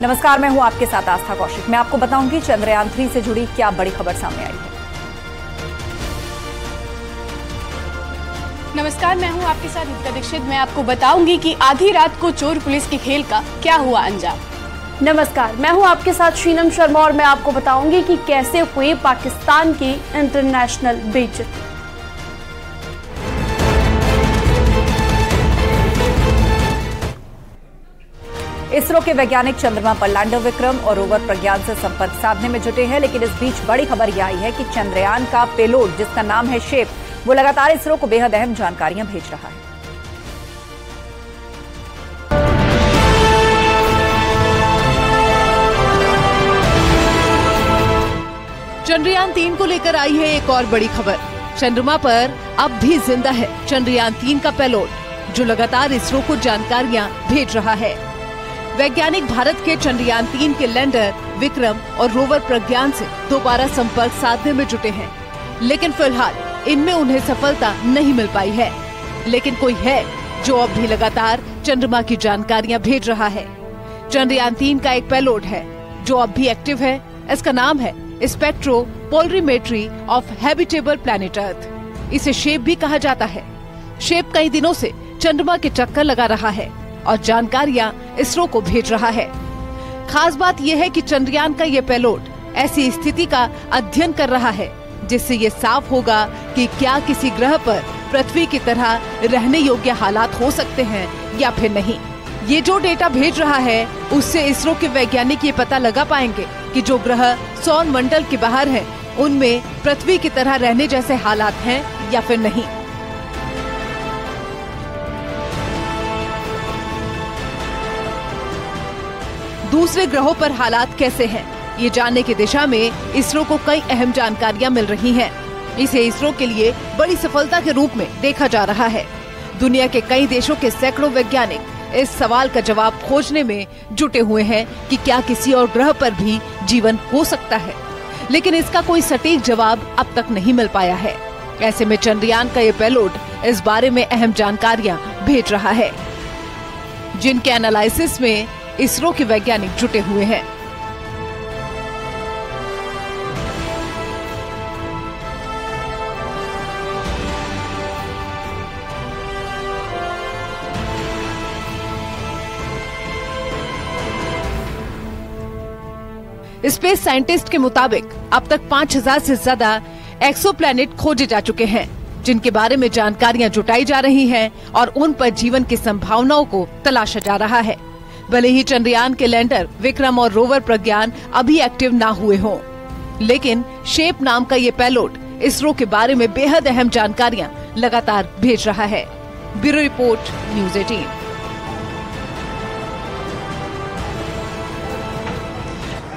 नमस्कार, मैं हूं आपके साथ आस्था कौशिक। मैं आपको बताऊंगी चंद्रयान 3 से जुड़ी क्या बड़ी खबर सामने आई है। नमस्कार, मैं हूं आपके साथ युक्ता दीक्षित। मैं आपको बताऊंगी कि आधी रात को चोर पुलिस के खेल का क्या हुआ अंजाम। नमस्कार, मैं हूं आपके साथ शीनम शर्मा और मैं आपको बताऊंगी कि कैसे हुई पाकिस्तान की इंटरनेशनल बेइज्जती। इसरो के वैज्ञानिक चंद्रमा पर लैंडर विक्रम और रोवर प्रज्ञान से संपर्क साधने में जुटे हैं, लेकिन इस बीच बड़ी खबर यह आई है कि चंद्रयान का पेलोड, जिसका नाम है शेप, वो लगातार इसरो को बेहद अहम जानकारियां भेज रहा है। चंद्रयान 3 को लेकर आई है एक और बड़ी खबर। चंद्रमा पर अब भी जिंदा है चंद्रयान 3 का पेलोड, जो लगातार इसरो को जानकारियां भेज रहा है। वैज्ञानिक भारत के चंद्रयान 3 के लैंडर विक्रम और रोवर प्रज्ञान से दोबारा संपर्क साधने में जुटे हैं, लेकिन फिलहाल इनमें उन्हें सफलता नहीं मिल पाई है। लेकिन कोई है जो अब भी लगातार चंद्रमा की जानकारियां भेज रहा है। चंद्रयान 3 का एक पेलोड है जो अब भी एक्टिव है। इसका नाम है spectropolarimetry of habitable planet earth. इसे शेप भी कहा जाता है। शेप कई दिनों से चंद्रमा के चक्कर लगा रहा है और जानकारियां इसरो को भेज रहा है। खास बात यह है कि चंद्रयान का ये पेलोड ऐसी स्थिति का अध्ययन कर रहा है जिससे ये साफ होगा कि क्या किसी ग्रह पर पृथ्वी की तरह रहने योग्य हालात हो सकते हैं या फिर नहीं। ये जो डेटा भेज रहा है उससे इसरो के वैज्ञानिक ये पता लगा पाएंगे कि जो ग्रह सौर मंडल के बाहर हैं, उनमें पृथ्वी की तरह रहने जैसे हालात हैं या फिर नहीं। दूसरे ग्रहों पर हालात कैसे हैं, ये जानने की दिशा में इसरो को कई अहम जानकारियां मिल रही हैं। इसे इसरो के लिए बड़ी सफलता के रूप में देखा जा रहा है। दुनिया के कई देशों के सैकड़ों वैज्ञानिक इस सवाल का जवाब खोजने में जुटे हुए हैं कि क्या किसी और ग्रह पर भी जीवन हो सकता है, लेकिन इसका कोई सटीक जवाब अब तक नहीं मिल पाया है। ऐसे में चंद्रयान का ये पेलोड इस बारे में अहम जानकारियां भेज रहा है, जिनके एनालिसिस में इसरो के वैज्ञानिक जुटे हुए हैं। स्पेस साइंटिस्ट के मुताबिक अब तक 5000 से ज्यादा एक्सोप्लैनेट खोजे जा चुके हैं, जिनके बारे में जानकारियां जुटाई जा रही हैं और उन पर जीवन की संभावनाओं को तलाशा जा रहा है। भले ही चंद्रयान के लैंडर विक्रम और रोवर प्रज्ञान अभी एक्टिव ना हुए हों, लेकिन शेप नाम का ये पेलोड इसरो के बारे में बेहद अहम जानकारियां लगातार भेज रहा है। Bureau report, news 18।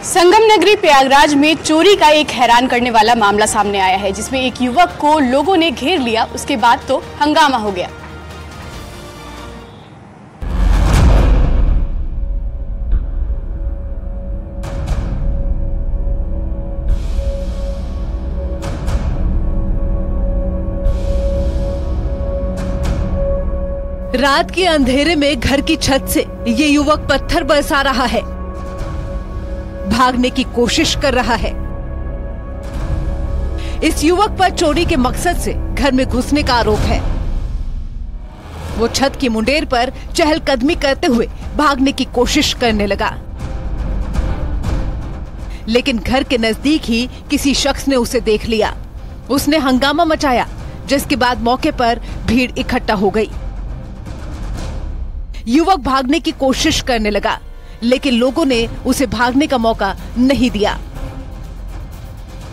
संगम नगरी प्रयागराज में चोरी का एक हैरान करने वाला मामला सामने आया है, जिसमें एक युवक को लोगों ने घेर लिया। उसके बाद तो हंगामा हो गया। रात के अंधेरे में घर की छत से ये युवक पत्थर बरसा रहा है, भागने की कोशिश कर रहा है। इस युवक पर चोरी के मकसद से घर में घुसने का आरोप है। वो छत की मुंडेर पर चहलकदमी करते हुए भागने की कोशिश करने लगा, लेकिन घर के नजदीक ही किसी शख्स ने उसे देख लिया। उसने हंगामा मचाया, जिसके बाद मौके पर भीड़ इकट्ठा हो गई। युवक भागने की कोशिश करने लगा, लेकिन लोगों ने उसे भागने का मौका नहीं दिया।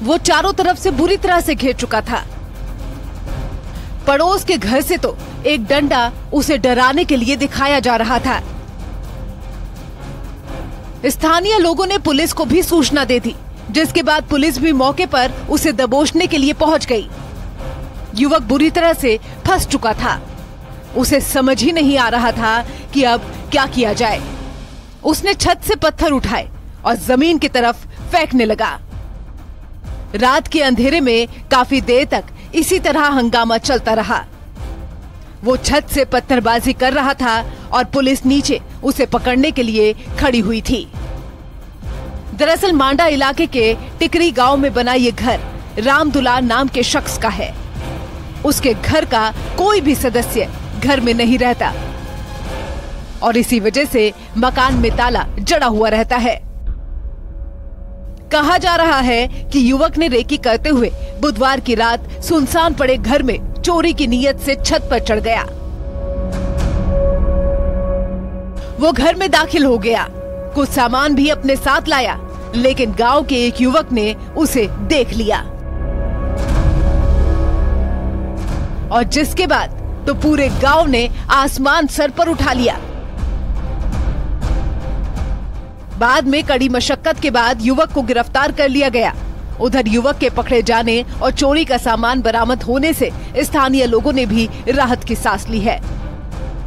वो चारों तरफ से बुरी तरह से घेर चुका था। पड़ोस के घर से तो एक डंडा उसे डराने के लिए दिखाया जा रहा था। स्थानीय लोगों ने पुलिस को भी सूचना दे दी, जिसके बाद पुलिस भी मौके पर उसे दबोचने के लिए पहुंच गई। युवक बुरी तरह से फंस चुका था। उसे समझ ही नहीं आ रहा था कि अब क्या किया जाए। उसने छत से पत्थर उठाए और जमीन की तरफ फेंकने लगा। रात के अंधेरे में काफी देर तक इसी तरह हंगामा चलता रहा। वो छत से पत्थरबाजी कर रहा था और पुलिस नीचे उसे पकड़ने के लिए खड़ी हुई थी। दरअसल मांडा इलाके के टिकरी गांव में बना ये घर राम दुलार नाम के शख्स का है। उसके घर का कोई भी सदस्य घर में नहीं रहता और इसी वजह से मकान में ताला जड़ा हुआ रहता है। कहा जा रहा है कि युवक ने रेकी करते हुए बुधवार की रात सुनसान पड़े घर में चोरी की नीयत से छत पर चढ़ गया। वो घर में दाखिल हो गया, कुछ सामान भी अपने साथ लाया, लेकिन गांव के एक युवक ने उसे देख लिया और जिसके बाद तो पूरे गांव ने आसमान सर पर उठा लिया। बाद में कड़ी मशक्कत के बाद युवक को गिरफ्तार कर लिया गया। उधर युवक के पकड़े जाने और चोरी का सामान बरामद होने से स्थानीय लोगों ने भी राहत की सांस ली है।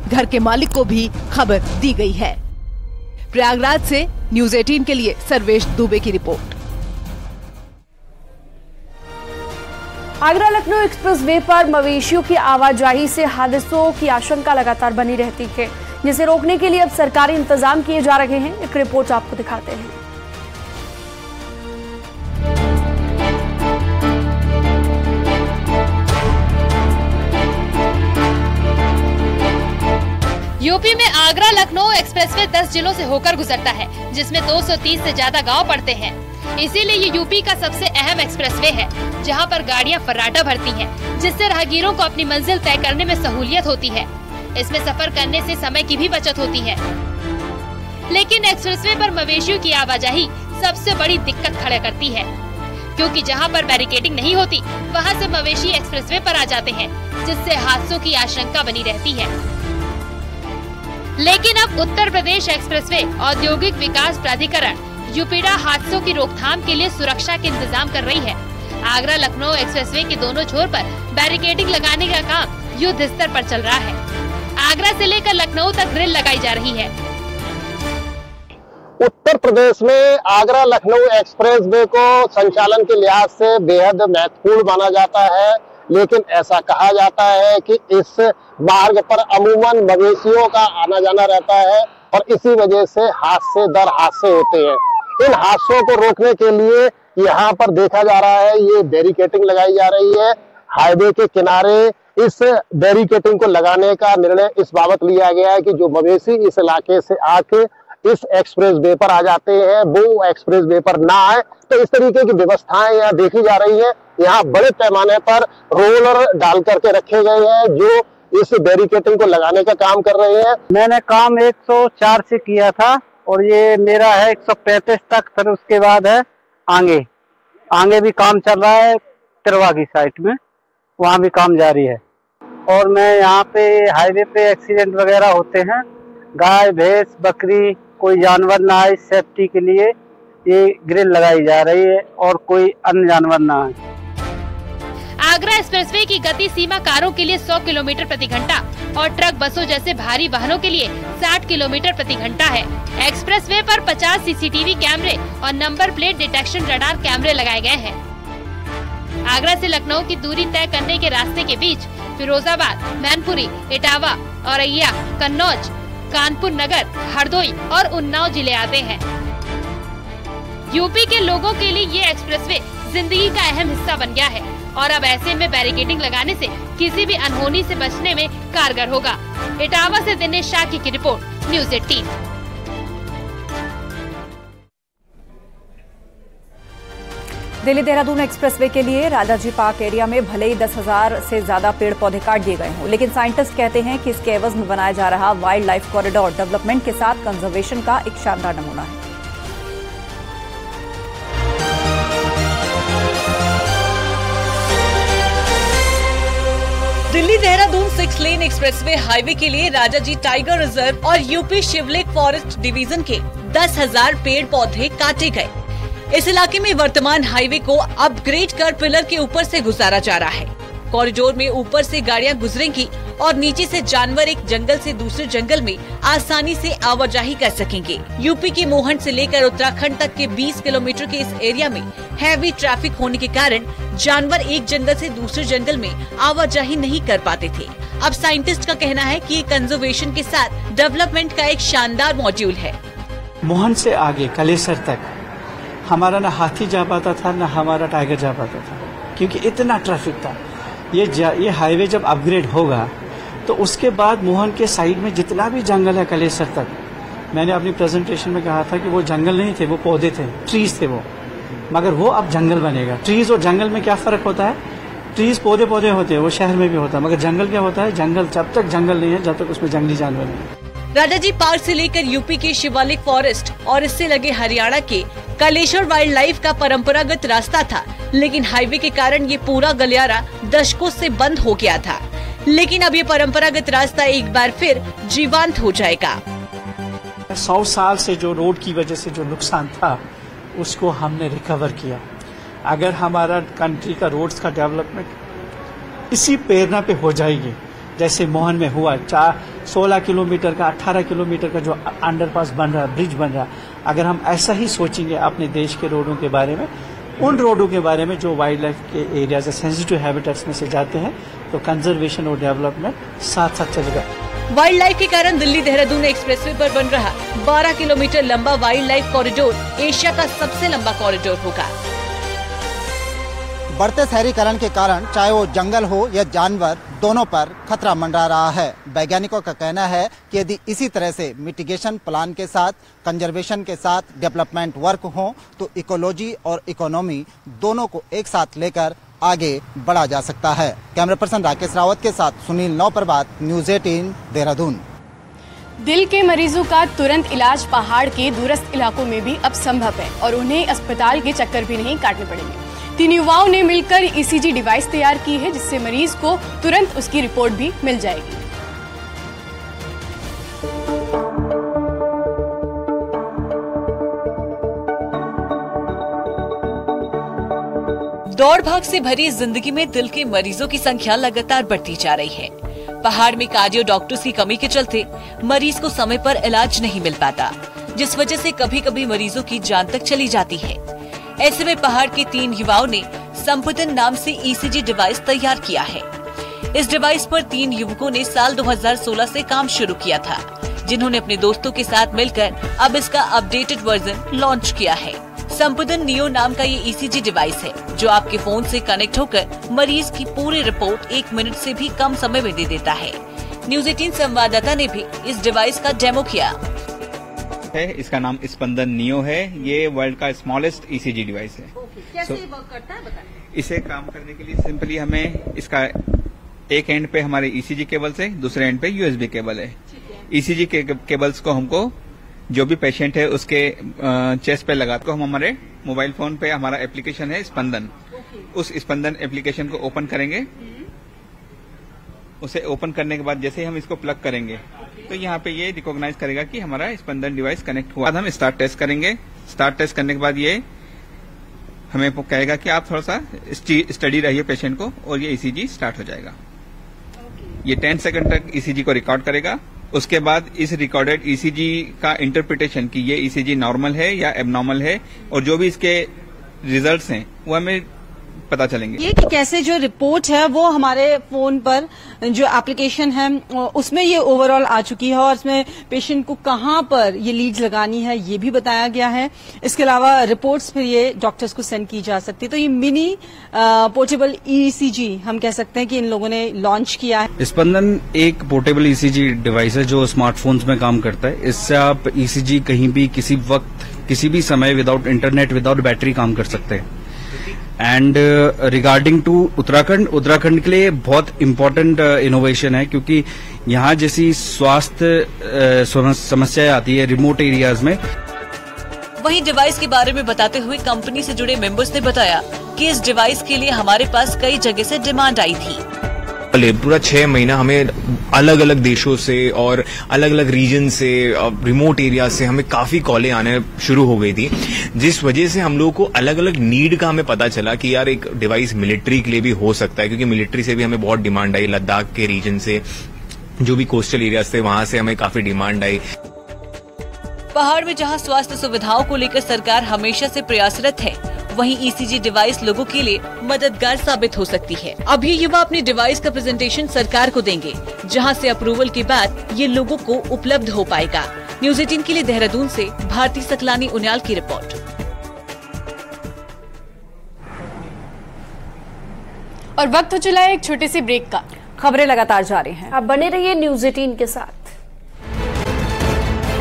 घर के मालिक को भी खबर दी गई है। प्रयागराज से न्यूज़ 18 के लिए सर्वेश दुबे की रिपोर्ट। आगरा लखनऊ एक्सप्रेसवे पर मवेशियों की आवाजाही से हादसों की आशंका लगातार बनी रहती है, जिसे रोकने के लिए अब सरकारी इंतजाम किए जा रहे हैं। एक रिपोर्ट आपको दिखाते हैं। यूपी में आगरा लखनऊ एक्सप्रेसवे 10 जिलों से होकर गुजरता है, जिसमें 230 से ज्यादा गांव पड़ते हैं। इसीलिए ये यूपी का सबसे अहम एक्सप्रेसवे है, जहां पर गाड़ियां फर्राटा भरती हैं, जिससे राहगीरों को अपनी मंजिल तय करने में सहूलियत होती है। इसमें सफर करने से समय की भी बचत होती है। लेकिन एक्सप्रेसवे पर मवेशियों की आवाजाही सबसे बड़ी दिक्कत खड़ा करती है, क्योंकि जहां पर बैरिकेडिंग नहीं होती, वहां से मवेशी एक्सप्रेसवे पर आ जाते हैं, जिससे हादसों की आशंका बनी रहती है। लेकिन अब उत्तर प्रदेश एक्सप्रेसवे औद्योगिक विकास प्राधिकरण यूपीडा हादसों की रोकथाम के लिए सुरक्षा के इंतजाम कर रही है। आगरा लखनऊ एक्सप्रेसवे के दोनों छोर पर बैरिकेडिंग लगाने का काम युद्ध स्तर पर चल रहा है। आगरा से लेकर लखनऊ तक ग्रिल लगाई जा रही है। उत्तर प्रदेश में आगरा लखनऊ एक्सप्रेसवे को संचालन के लिहाज से बेहद महत्वपूर्ण माना जाता है, लेकिन ऐसा कहा जाता है कि इस मार्ग पर अमूमन मवेशियों का आना जाना रहता है और इसी वजह से हादसे दर हादसे होते हैं। इन हादसों को रोकने के लिए यहाँ पर देखा जा रहा है, ये बैरिकेडिंग लगाई जा रही है। हाईवे के किनारे इस बैरिकेडिंग को लगाने का निर्णय इस बाबत लिया गया है कि जो मवेशी इस इलाके से आके इस एक्सप्रेसवे पर आ जाते हैं, वो एक्सप्रेसवे पर ना आए। तो इस तरीके की व्यवस्थाएं यहाँ देखी जा रही है। यहाँ बड़े पैमाने पर रोलर डाल करके रखे गए हैं जो इस बैरिकेडिंग को लगाने का काम कर रहे हैं। मैंने काम 104 से किया था और ये मेरा है 135 तक, फिर उसके बाद है आगे भी काम चल रहा है। तिरवा की साइड में वहाँ भी काम जारी है। और मैं यहाँ पे हाईवे पे एक्सीडेंट वगैरह होते हैं, गाय भैंस बकरी कोई जानवर ना आए, सेफ्टी के लिए ये ग्रिल लगाई जा रही है और कोई अन्य जानवर ना आए। आगरा एक्सप्रेसवे की गति सीमा कारों के लिए 100 किलोमीटर प्रति घंटा और ट्रक बसों जैसे भारी वाहनों के लिए 60 किलोमीटर प्रति घंटा है। एक्सप्रेसवे पर 50 सीसीटीवी कैमरे और नंबर प्लेट डिटेक्शन रडार कैमरे लगाए गए हैं। आगरा से लखनऊ की दूरी तय करने के रास्ते के बीच फिरोजाबाद, मैनपुरी, इटावा, औरैया, कन्नौज, कानपुर नगर, हरदोई और उन्नाव जिले आते हैं। यूपी के लोगों के लिए ये एक्सप्रेसवे जिंदगी का अहम हिस्सा बन गया है और अब ऐसे में बैरिकेडिंग लगाने से किसी भी अनहोनी से बचने में कारगर होगा। इटावा से दिनेश शाकी की report, news 18। Delhi Dehradun expressway के लिए राजाजी पार्क एरिया में भले ही 10,000 से ज्यादा पेड़ पौधे काट दिए गए हों, लेकिन साइंटिस्ट कहते हैं कि इसके एवज में बनाया जा रहा वाइल्ड लाइफ कॉरिडोर डेवलपमेंट के साथ कंजर्वेशन का एक शानदार नमूना है। दिल्ली देहरादून 6 लेन एक्सप्रेसवे हाईवे के लिए राजाजी टाइगर रिजर्व और यूपी शिवलेक फॉरेस्ट डिवीजन के 10,000 पेड़ पौधे काटे गए। इस इलाके में वर्तमान हाईवे को अपग्रेड कर पिलर के ऊपर से गुजारा जा रहा है। कॉरिडोर में ऊपर से गाड़ियां गुजरेंगी और नीचे से जानवर एक जंगल से दूसरे जंगल में आसानी से आवाजाही कर सकेंगे। यूपी के मोहन से लेकर उत्तराखंड तक के 20 किलोमीटर के इस एरिया में हैवी ट्रैफिक होने के कारण जानवर एक जंगल से दूसरे जंगल में आवाजाही नहीं कर पाते थे। अब साइंटिस्ट का कहना है कि ये कंजर्वेशन के साथ डेवलपमेंट का एक शानदार मॉड्यूल है। मोहन से आगे कलेसर तक हमारा ना हाथी जा पाता था ना हमारा टाइगर जा पाता था, क्योंकि इतना ट्रैफिक था। ये हाईवे जब अपग्रेड होगा तो उसके बाद मोहन के साइड में जितना भी जंगल है कलेसर तक, मैंने अपनी प्रेजेंटेशन में कहा था कि वो जंगल नहीं थे, वो पौधे थे, ट्रीज थे वो, मगर वो अब जंगल बनेगा। ट्रीज और जंगल में क्या फर्क होता है? ट्रीज पौधे होते हैं, वो शहर में भी होता है, मगर जंगल क्या होता है? जंगल जब तक जंगल नहीं है, जब तक उसमें जंगली जानवर नहीं। राजाजी पार्क से लेकर यूपी के शिवालिक फॉरेस्ट और इससे लगे हरियाणा के कलेश्वर वाइल्ड लाइफ का परंपरागत रास्ता था, लेकिन हाईवे के कारण ये पूरा गलियारा दशकों से बंद हो गया था। लेकिन अब ये परंपरागत रास्ता एक बार फिर जीवंत हो जाएगा। 100 साल से जो रोड की वजह से जो नुकसान था उसको हमने रिकवर किया। अगर हमारा कंट्री का रोड्स का डेवलपमेंट इसी प्रेरणा पे हो जाएगी, जैसे मोहन में हुआ, 16 किलोमीटर का 18 किलोमीटर का जो अंडरपास बन रहा, ब्रिज बन रहा, अगर हम ऐसा ही सोचेंगे अपने देश के रोडों के बारे में, उन रोडों के बारे में जो वाइल्ड लाइफ के एरियाज या सेंसिटिव हैबिटेट्स में से जाते हैं, तो कंजर्वेशन और डेवलपमेंट साथ साथ चलेगा। वाइल्ड लाइफ के कारण दिल्ली देहरादून एक्सप्रेसवे पर बन रहा 12 किलोमीटर लंबा वाइल्ड लाइफ कॉरिडोर एशिया का सबसे लंबा कॉरिडोर होगा। बढ़ते शहरीकरण के कारण चाहे वो जंगल हो या जानवर, दोनों पर खतरा मंडरा रहा है। वैज्ञानिकों का कहना है कि यदि इसी तरह से मिटिगेशन प्लान के साथ, कंजर्वेशन के साथ डेवलपमेंट वर्क हो तो इकोलॉजी और इकोनॉमी दोनों को एक साथ लेकर आगे बढ़ा जा सकता है। कैमरा पर्सन राकेश रावत के साथ सुनील नौप्रभात, न्यूज़ 18 देहरादून। दिल के मरीजों का तुरंत इलाज पहाड़ के दूरस्थ इलाकों में भी अब संभव है और उन्हें अस्पताल के चक्कर भी नहीं काटने पड़ेंगे। 3 युवाओं ने मिलकर ईसीजी डिवाइस तैयार की है, जिससे मरीज को तुरंत उसकी रिपोर्ट भी मिल जाएगी। दौड़ भाग से भरी जिंदगी में दिल के मरीजों की संख्या लगातार बढ़ती जा रही है। पहाड़ में कार्डियो डॉक्टर्स की कमी के चलते मरीज को समय पर इलाज नहीं मिल पाता, जिस वजह से कभी कभी मरीजों की जान तक चली जाती है। ऐसे में पहाड़ के 3 युवाओं ने संपुदन नाम से ईसीजी डिवाइस तैयार किया है। इस डिवाइस पर 3 युवकों ने साल 2016 से काम शुरू किया था, जिन्होंने अपने दोस्तों के साथ मिलकर अब इसका अपडेटेड वर्जन लॉन्च किया है। संपुदन नियो नाम का ये ईसीजी डिवाइस है, जो आपके फोन से कनेक्ट होकर मरीज की पूरी रिपोर्ट 1 मिनट से भी कम समय में दे देता है। न्यूज़ 18 संवाददाता ने भी इस डिवाइस का डेमो किया है। इसका नाम स्पंदन नियो है। ये वर्ल्ड का स्मॉलेस्ट ईसीजी डिवाइस है। कैसे वर्क करता है बताइए। इसे काम करने के लिए सिंपली हमें इसका एक एंड पे हमारे ईसीजी केबल्स है, दूसरे एंड पे यूएसबी केबल है। ईसीजी केबल्स को हमको जो भी पेशेंट है उसके चेस्ट पे लगा को हम हमारे मोबाइल फोन पे, हमारा एप्लीकेशन है स्पंदन, उस स्पंदन एप्लीकेशन को ओपन करेंगे। उसे ओपन करने के बाद जैसे ही हम इसको प्लग करेंगे तो यहाँ पे ये रिकॉग्नाइज करेगा कि हमारा स्पंदन डिवाइस कनेक्ट हुआ। हम स्टार्ट टेस्ट करेंगे। स्टार्ट टेस्ट करने के बाद ये हमें कहेगा कि आप थोड़ा सा स्टडी रहिए पेशेंट को, और ये ईसीजी स्टार्ट हो जाएगा। ये 10 सेकंड तक ईसीजी को रिकॉर्ड करेगा। उसके बाद इस रिकॉर्डेड ईसीजी का इंटरप्रिटेशन कि ये ईसीजी नॉर्मल है या एबनॉर्मल है, और जो भी इसके रिजल्ट्स हैं वो हमें पता चलेंगे। ये कि कैसे जो रिपोर्ट है वो हमारे फोन पर जो एप्लीकेशन है उसमें ये ओवरऑल आ चुकी है, और इसमें पेशेंट को कहाँ पर ये लीड्स लगानी है ये भी बताया गया है। इसके अलावा रिपोर्ट्स फिर ये डॉक्टर्स को सेंड की जा सकती है। तो ये मिनी पोर्टेबल ईसीजी हम कह सकते हैं कि इन लोगों ने लॉन्च किया है। स्पंदन एक पोर्टेबल ईसीजी डिवाइस है जो स्मार्टफोन्स में काम करता है। इससे आप ईसीजी कहीं भी, किसी वक्त, किसी भी समय, विदाउट इंटरनेट, विदाउट बैटरी काम कर सकते हैं। एंड रिगार्डिंग टू उत्तराखंड के लिए बहुत इम्पोर्टेंट इनोवेशन है, क्योंकि यहाँ जैसी स्वास्थ्य समस्याएं आती है रिमोट एरियाज में। वहीं डिवाइस के बारे में बताते हुए कंपनी से जुड़े मेंबर्स ने बताया कि इस डिवाइस के लिए हमारे पास कई जगह से डिमांड आई थी। पूरा 6 महीना हमें अलग अलग देशों से और अलग अलग रीजन से, रिमोट एरिया से हमें काफी कॉलें आने शुरू हो गई थी, जिस वजह से हम लोगों को अलग अलग नीड का हमें पता चला कि यार एक डिवाइस मिलिट्री के लिए भी हो सकता है, क्योंकि मिलिट्री से भी हमें बहुत डिमांड आई। लद्दाख के रीजन से, जो भी कोस्टल एरियाज थे, वहां से हमें काफी डिमांड आई। पहाड़ में जहां स्वास्थ्य सुविधाओं को लेकर सरकार हमेशा से प्रयासरत है, वहीं ईसीजी डिवाइस लोगों के लिए मददगार साबित हो सकती है। अब ये युवा अपनी डिवाइस का प्रेजेंटेशन सरकार को देंगे, जहां से अप्रूवल के बाद ये लोगों को उपलब्ध हो पाएगा। न्यूज़ 18 के लिए देहरादून से भारती सकलानी उनियाल की रिपोर्ट। और वक्त हो चला है एक छोटे से ब्रेक का। खबरें लगातार जारी हैं। आप बने रहिए न्यूज़ 18 के साथ।